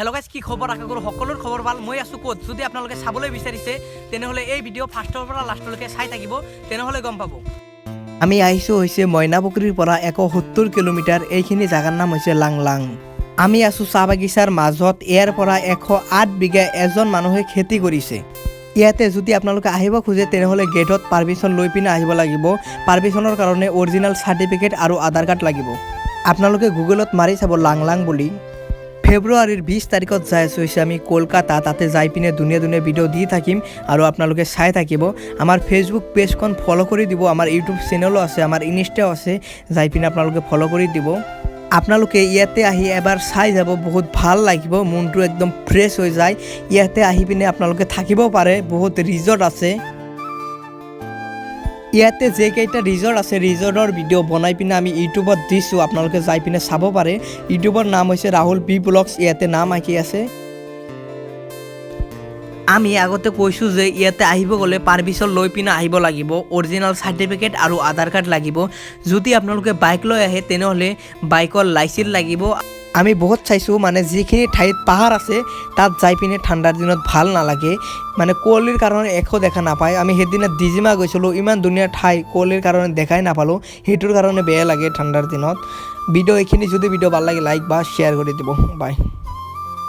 Hello' guys, কি খবৰ? আশা কৰোঁ সকলোৰ খবৰ ভাল। মই আছোঁ ক'ত? যদি আপোনালোকে চাবলৈ বিচাৰিছে তেনেহ'লে এই ভিডিঅ' ফাৰ্ষ্টৰ পৰা লাষ্টলৈকে চাই থাকিব, তেনেহ'লে গম পাব। আমি আহিছোঁ হৈছে মইনাপুখুৰীৰ পৰা 170 কিলোমিটাৰ। এইখিনি জাগাৰ নাম হৈছে লাংলাং। আমি আছোঁ চাহ বাগিচাৰ মাজত। ইয়াৰ পৰা 108 বিঘা এজন মানুহে খেতি কৰিছে। ইয়াতে যদি আপোনালোকে আহিব খোজে তেনেহ'লে গেটত পাৰ্মিশ্যন লৈ পিনে আহিব লাগিব। পাৰ্মিশ্যনৰ কাৰণে অৰিজিনেল চাৰ্টিফিকেট আৰু আধাৰ কাৰ্ড লাগিব। আপোনালোকে গুগলত মাৰি চাব লাংলাং বুলি। ফেব্ৰুৱাৰীৰ 20 তাৰিখত যাই আছোঁ হৈছে আমি কলকাতা। তাতে যাই পিনে ধুনীয়া ধুনীয়া ভিডিঅ' দি থাকিম আৰু আপোনালোকে চাই থাকিব। আমাৰ ফেচবুক পেজখন ফ'ল' কৰি দিব, আমাৰ ইউটিউব চেনেলো আছে, আমাৰ ইনষ্টাও আছে, যাই পিনে আপোনালোকে ফ'ল' কৰি দিব। আপোনালোকে ইয়াতে আহি এবাৰ চাই যাব, বহুত ভাল লাগিব, মনটো একদম ফ্ৰেছ হৈ যায়। ইয়াতে আহি পিনে আপোনালোকে থাকিব পাৰে, বহুত ৰিজৰ্ট আছে। ইয়াতে যেইকেইটা ৰিজৰ্ট আছে ৰিজৰ্টৰ ভিডিঅ' বনাই পিনে আমি ইউটিউবত দিছোঁ, আপোনালোকে যাই পিনে চাব পাৰে। ইউটিউবৰ নাম হৈছে ৰাহুল বি ব্লগছ, ইয়াতে নাম আঁকি আছে। আমি আগতে কৈছোঁ যে ইয়াতে আহিব গ'লে পাৰ্মিশ্যন লৈ পিনে আহিব লাগিব, অৰিজিনেল চাৰ্টিফিকেট আৰু আধাৰ কাৰ্ড লাগিব। যদি আপোনালোকে বাইক লৈ আহে তেনেহ'লে বাইকৰ লাইচেন্স লাগিব। আমি বহুত চাইছোঁ, মানে যিখিনি ঠাইত পাহাৰ আছে তাত যাই পিনে ঠাণ্ডাৰ দিনত ভাল নালাগে, মানে কুঁৱলীৰ কাৰণে একো দেখা নাপায়। আমি সেইদিনা ডিজিমা গৈছিলোঁ, ইমান ধুনীয়া ঠাই, কুঁৱলীৰ কাৰণে দেখাই নাপালোঁ, সেইটোৰ কাৰণে বেয়া লাগে ঠাণ্ডাৰ দিনত। ভিডিঅ' এইখিনি, যদি ভিডিঅ' ভাল লাগে লাইক বা শ্বেয়াৰ কৰি দিব। বাই।